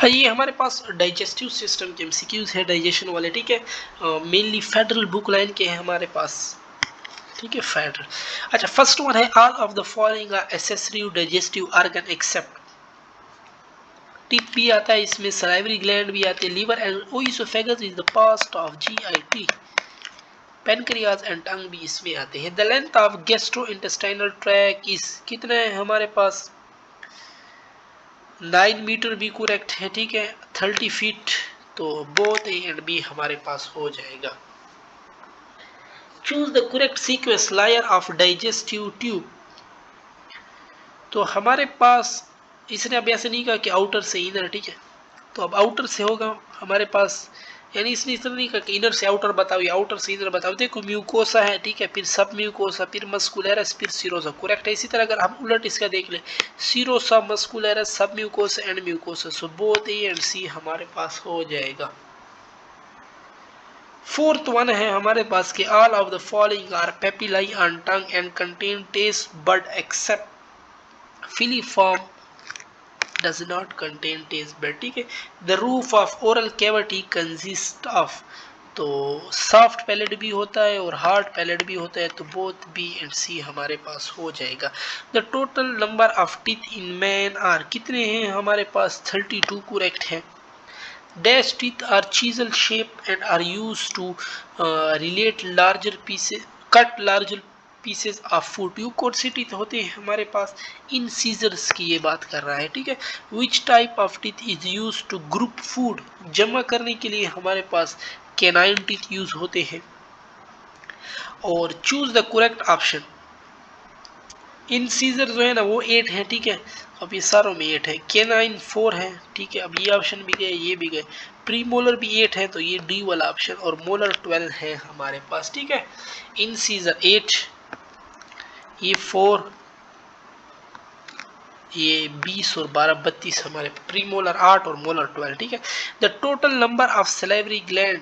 ये हमारे पास digestive system के एमसीक्यूज है डाइजेशन वाले, ठीक है। मेनली फेडरल बुक लाइन के हैं हमारे पास, ठीक है, फेडरल। अच्छा, फर्स्ट वन है all of the following are accessory digestive organ except. Tip भी आता है इसमें, सलाइवरी ग्लैंड भी आते हैं, liver and oesophagus is the part of GIT, pancreas and tongue भी इसमें आते हैं। The length of gastrointestinal tract is कितना है हमारे पास, 9 मीटर भी करेक्ट है, ठीक है, 30 फीट, तो बोथ ए एंड बी हमारे पास हो जाएगा। Choose the correct sequence layer of digestive tube. तो हमारे पास इसने अब ऐसे नहीं कहा कि आउटर से इनर, ठीक है, तो अब आउटर से होगा हमारे पास, यानी इसने इस तरह नहीं कहा कि इनर से आउटर बताओ या आउटर से इनर बताओ। देखो म्यूकोसा है, ठीक है, फिर सब म्यूकोसा, फिर मस्कुलरस, फिर सीरोसा, करेक्ट है। इसी तरह अगर हम उलट इसका देख ले, serosa, muscularis, submucosa and mucosa, so both A and c हमारे पास हो जाएगा। फोर्थ वन है हमारे पास कि all of the following are papillae on tongue and contain taste bud except filiform does not contain taste bud, ठीक है। the roof of oral cavity consists of, तो सॉफ्ट पैलेट भी होता है और हार्ड पैलेट भी होता है, तो बोथ बी एंड सी हमारे पास हो जाएगा। The total number of teeth in man are, कितने हैं हमारे पास, 32 करेक्ट है। Dash teeth are chisel shape and are use to relate larger pieces, cut larger pieces of food. Tube कौन सी टीथ होते हैं हमारे पास, इन सीजर्स की ये बात कर रहा है, ठीक है। Which type of teeth is use to group food, जमा करने के लिए हमारे पास कैनाइन टीथ यूज होते हैं। और choose the correct option. Incisor जो है ना वो 8 है, ठीक है, अब ये सारों में 8 है, कैनाइन 4 है, ठीक है, अब ये ऑप्शन भी गए, ये भी गए, प्री मोलर भी 8 है, तो ये डी वाला ऑप्शन, और मोलर 12 है हमारे पास, ठीक है। इन सीजर 8, ये 4, ये 20 और 12 32 हमारे प्री मोलर 8 और मोलर 12, ठीक है। The total number of salivary gland,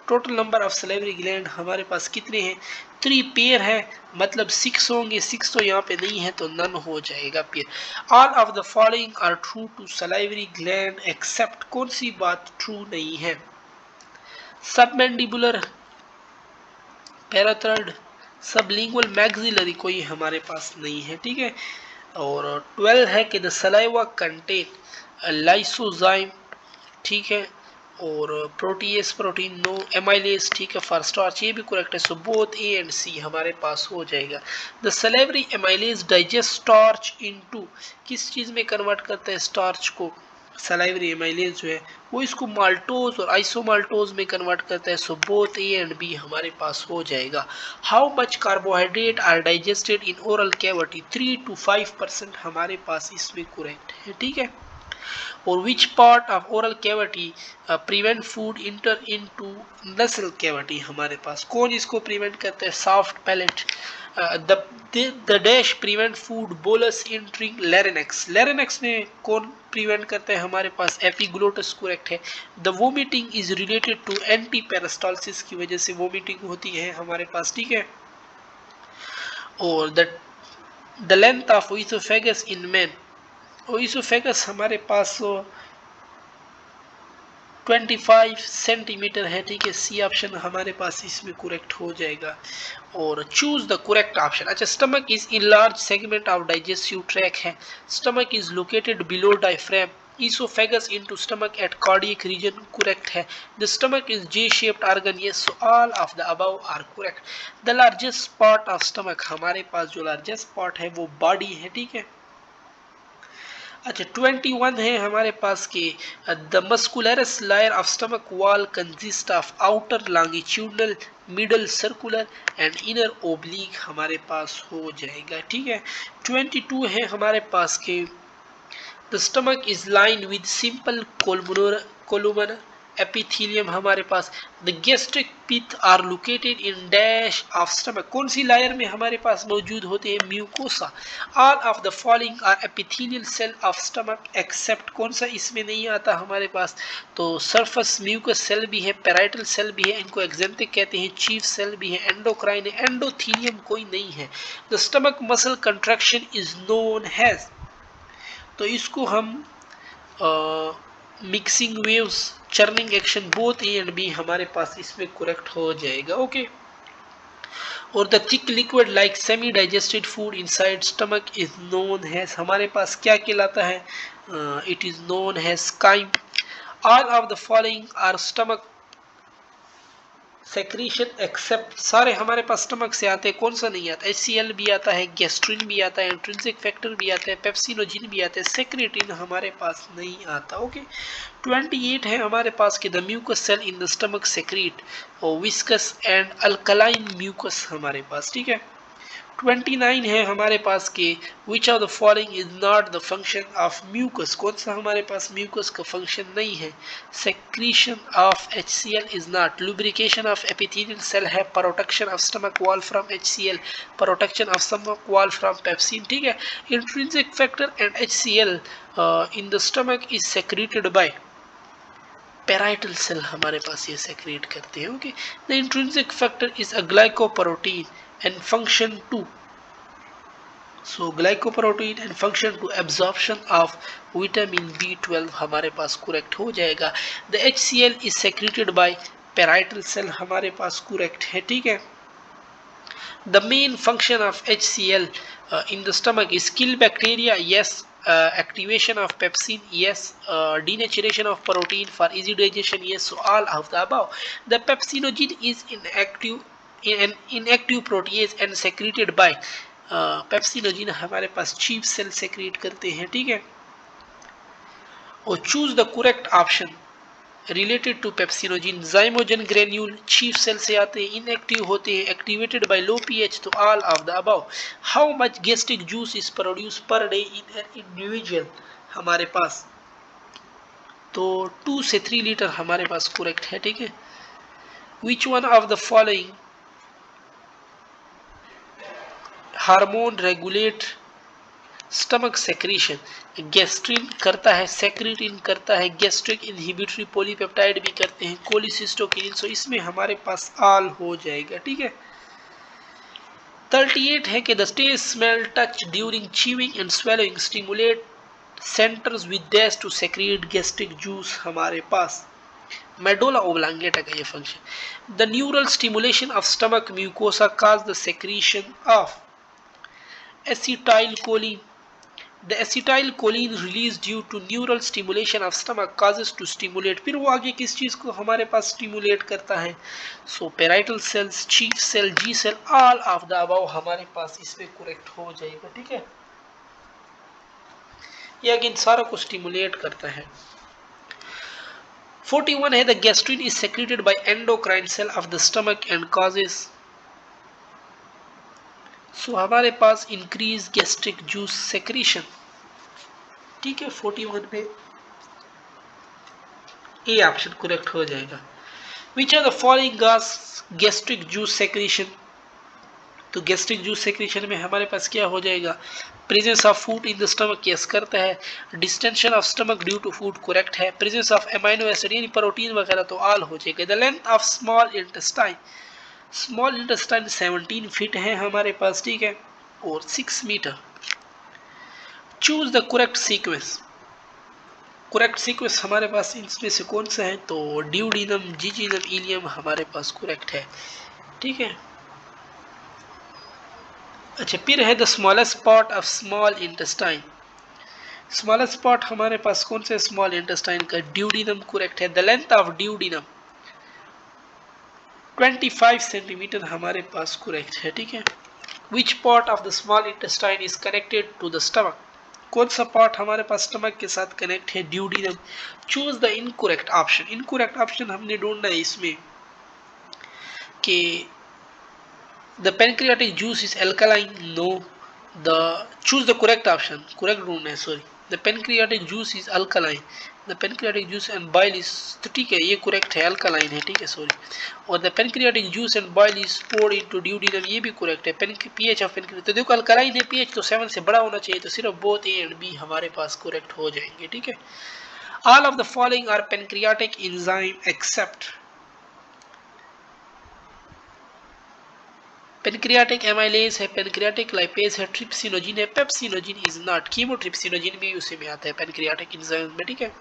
total number of salivary gland हमारे पास कितने हैं, 3 पेयर है, मतलब 6 होंगे, 6 तो यहाँ पे नहीं है तो नन हो जाएगा pair. All of the following are true to salivary gland except, कौन सी बात ट्रू नहीं है, सबमैंडिबुलर, पैराथ्रड, सबलिंगुअल, मैक्सिलरी कोई हमारे पास नहीं है, ठीक है। और 12 है कि द सलाइवा कंटेन लाइसोजाइम, ठीक है, और प्रोटीएस प्रोटीन नो, एमाइलेज, ठीक है, फॉर स्टार्च, ये भी करेक्ट है, so both A and c हमारे पास हो जाएगा। The salivary amylase digest starch into, किस चीज में कन्वर्ट करता है स्टार्च को, सलाइवरी एमाइलेज जो है वो इसको माल्टोज और आइसोमाल्टोज में कन्वर्ट करता है, so both A and B हमारे पास हो जाएगा। How much carbohydrate are digested in oral cavity, 3 to 5% हमारे पास इसमें करेक्ट है, ठीक है। और which part of oral cavity prevent food enter into nasal cavity, हमारे पास कौन इसको प्रिवेंट करता है, soft palate, the dash prevent food bolus entering larynx, larynx में कौन प्रिवेंट करता है हमारे पास, एपिग्लोटस करेक्ट है। the vomiting is related to antiperistalsis, की वजह से vomiting होती है हमारे पास, ठीक है। और the length of oesophagus in men, oesophagus हमारे पास 25 सेंटीमीटर है, ठीक है, सी ऑप्शन हमारे पास इसमें करेक्ट हो जाएगा। और चूज द करेक्ट ऑप्शन। अच्छा, stomach is in large segment of digestive tract है, stomach is located below diaphragm, esophagus into stomach at cardiac region, correct है। the stomach is J shaped organ, yes, so all of the above are correct। the largest part of stomach, हमारे पास जो largest part है वो body है, ठीक है। अच्छा, 21 है हमारे पास के the muscularis layer of stomach wall consist of outer longitudinal, middle circular and inner oblique, हमारे पास हो जाएगा, ठीक है। 22 है हमारे पास के the stomach is line with simple columnar epithelium, हमारे पास the gastric pits are located in dash of stomach, कौन सी लेयर में हमारे पास मौजूद होते हैं, mucosa. All of the following are epithelial cell of stomach except, कौन सा इसमें नहीं आता हमारे पास, तो सरफस म्यूकस सेल भी है, पैराइटल सेल भी है, इनको एक्जेंथिक कहते हैं, चीफ सेल भी है, एंडोक्राइन है, एंडोथीलियम कोई नहीं है। The stomach muscle contraction is known has, तो इसको हम mixing waves, churning action, both A and B हमारे पास इसमें करेक्ट हो जाएगा। ओके। और the thick liquid like semi digested food inside stomach is known has, हमारे पास क्या कहलाता है? It is known has chyme. All of the following are stomach secretion except, सारे हमारे पास स्टमक से आते हैं, कौन सा नहीं आता? HCl भी आता है, गैस्ट्रिन भी आता है, इंट्रिंसिक फैक्टर भी आता है, पेप्सिनोजिन भी आता है, सेक्रेटिन हमारे पास नहीं आता। ओके। 28 है हमारे पास कि the mucus cell in the stomach secrete और विस्कस एंड अल्कलाइन म्यूकस हमारे पास, ठीक है। 29 है हमारे पास के which of the following is not the function of mucus, कौन सा हमारे पास म्यूकस का फंक्शन नहीं है? Secretion of HCl is not, lubrication of epithelial cell है, protection of stomach wall from HCl, protection of stomach wall from pepsin, ठीक है। Intrinsic factor and HCl in the stomach is secreted by parietal cell, हमारे पास ये secrete करते हैं। Okay. The intrinsic factor is a glycoprotein and function to, so glycoprotein and function to absorption of vitamin B12 हमारे पास correct हो जाएगा। the HCl is secreted by parietal cell हमारे पास करेक्ट है, ठीक है। the main function of HCl in the stomach is kill bacteria, yes. Activation of pepsin, yes. Denaturation of protein for easy digestion, yes. So all of the above. The pepsinogen is inactive protease and secreted by pepsinogen हमारे पास chief cell secret करते हैं, ठीक है। और choose the correct option related to pepsinogen. Zymogen granule chief cell से आते हैं, inactive होते हैं, एक्टिवेटेड बाय लो पीएच, तो all of the above. How much gastric juice is produce per day in an individual, हमारे पास तो 2 से 3 लीटर हमारे पास करेक्ट है, ठीक है। Which one of the following hormone regulate stomach secretion? Gastrin करता है, सेक्रेटिन करता है, गैस्ट्रिक इनहिबिटरी पॉलीपेप्टाइड भी करते हैं, कोलिसिस्टोकिनिन, सो इसमें हमारे पास ऑल हो जाएगा, ठीक है। 38 है कि the taste smell touch during chewing and swallowing stimulate centres with dash to secrete gastric juice, हमारे पास मेडोला ओब्लांगेटा का ये function. The neural stimulation of stomach mucosa cause the secretion of acetylcholine. The acetylcholine released due to neural stimulation of stomach causes to stimulate, फिर वो आगे किस चीज को हमारे पास स्टिमुलेट करता है? So parietal cells, chief cell, G cell, all of the above हमारे पास इसमें करेक्ट हो जाएगा, ठीक है। ये अगेन सारा को स्टिमुलेट करता है। 41 है the gastrin is secreted by endocrine cell of the stomach and causes, so हमारे पास इंक्रीज गैस्ट्रिक जूस सेक्रीशन, ठीक है। 41 में ए ऑप्शन करेक्ट हो जाएगा। Which are the following gastric juice secretion, तो गैस्ट्रिक जूस सेक्रीशन में हमारे पास क्या हो जाएगा? Presence of food in the stomach, yes करता है। Distension of stomach due to food, correct है। प्रेजेंस ऑफ एमाइनो एसिड यानी प्रोटीन वगैरह, तो ऑल हो जाएगा। The length of small intestine, small intestine 17 feet है हमारे पास, ठीक है, और 6 metre. Choose the correct sequence, correct sequence हमारे पास इसमें से कौन सा है? तो ड्यूडीनम, जिजिनम, इलियम हमारे पास करेक्ट है, ठीक है। अच्छा, फिर है the smallest part of small intestine, smallest part हमारे पास कौन सा? स्मॉल इंटेस्टाइन का ड्यूडीनम करेक्ट है। The length of duodenum 25 centimetre हमारे पास करेक्ट है, ठीक है। Which part of the small intestine is connected to the stomach, कौन सा पार्ट हमारे पास स्टमक के साथ कनेक्ट है? Duodenum. Choose the incorrect option, incorrect option हमने ढूंढना है इसमें कि the pancreatic juice is alkaline, no. The choose the correct option, correct ढूंढना है, sorry. The pancreatic juice is alkaline, the pancreatic juice and bile is, तो ठीक है ये करेक्ट है, अल्कलाइन है, ठीक है, सॉरी। और the pancreatic juice and bile is poured into duodenum, ये भी करेक्ट है। पीएच ऑफ पैनक्रियाटिक, तो देखो अल्कलाइन है, पीएच तो 7 से बड़ा होना चाहिए, तो सिर्फ बोथ ए एंड बी हमारे पास करेक्ट हो जाएंगे, ठीक है। All of the following are pancreatic enzyme except, pancreatic amylase है, पेनक्रियाटिक लाइपेज है, ट्रिप्सिनोजिन है, पेप्सिनोजिन इज नॉट। कीमोट्रिप्सिनोजिन भी उसी में आता है पेनक्रियाटिक एंजाइम में, ठीक है।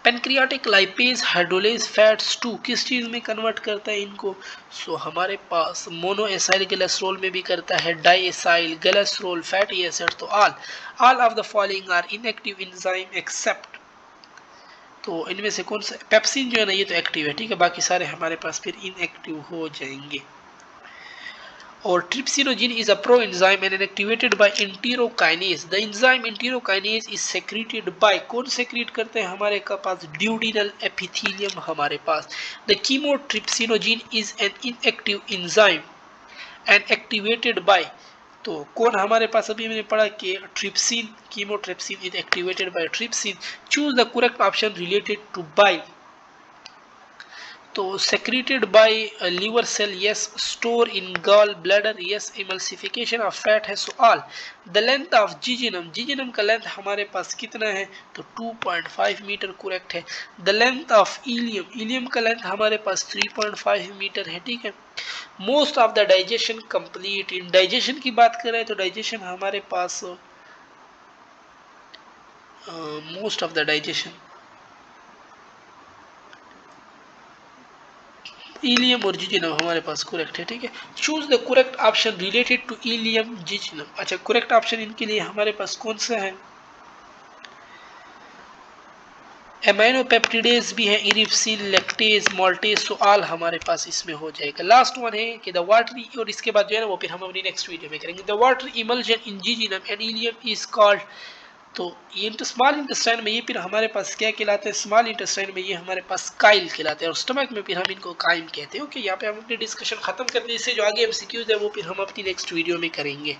Pancreatic lipase hydrolyse fats to किस चीज में कन्वर्ट करता है इनको? सो हमारे पास मोनोएसाइल ग्लिसरॉल में भी करता है, डाइएसाइल ग्लिसरॉल फैटी एसिड। तो all of the following are inactive enzyme except, तो इनमें से कौन सा? पेप्सिन जो है ना ये तो एक्टिव है, ठीक है, बाकी सारे हमारे पास फिर इनएक्टिव हो जाएंगे। और trypsinogen is a proenzyme and activated by enterokinase. The enzyme enterokinase is secreted by, कौन secrete करते हैं हमारे पास? duodenal epithelium हमारे पास। The chymotrypsinogen is an inactive enzyme and activated by, तो कौन हमारे पास? अभी मैंने पढ़ा कि trypsin, chymotrypsin is activated by trypsin. Choose the correct option related to by, तो secreted by liver cell, yes. Store in gall bladder, yes. Emulsification of fat है, so all. The length of jejunum का length हमारे पास कितना है? तो 2.5 metre correct है। The length of ilium का length हमारे पास 3.5 मीटर है, ठीक है। Most of the digestion complete, in digestion की बात करें तो डाइजेशन हमारे पास most of the digestion ileum और जिजिनम हमारे पास करेक्ट है, ठीक है। Choose the correct option related to ileum jejunum. अच्छा, करेक्ट ऑप्शन इनके लिए हमारे पास कौन सा है? एमाइनोपेप्टिडेज भी है, इरिप्सिन, लैक्टेज, माल्टेज, सो ऑल हमारे पास इसमें हो जाएगा। लास्ट वन है कि द वाटरी, और इसके बाद जो है ना वो फिर हम अपनी नेक्स्ट वीडियो में करेंगे। The water emulsion in jejunum and ileum is called, तो ये स्मॉल इंटेस्टाइन में ये फिर हमारे पास क्या कहलाते हैं? स्मॉल इंटेस्टाइन में ये हमारे पास काइल कहलाते हैं, और स्टमक में फिर हम इनको काइम कहते हैं। ओके, यहाँ पे हम अपनी डिस्कशन खत्म करते हैं। इससे जो आगे एमसीक्यूज है वो फिर हम अपनी नेक्स्ट वीडियो में करेंगे।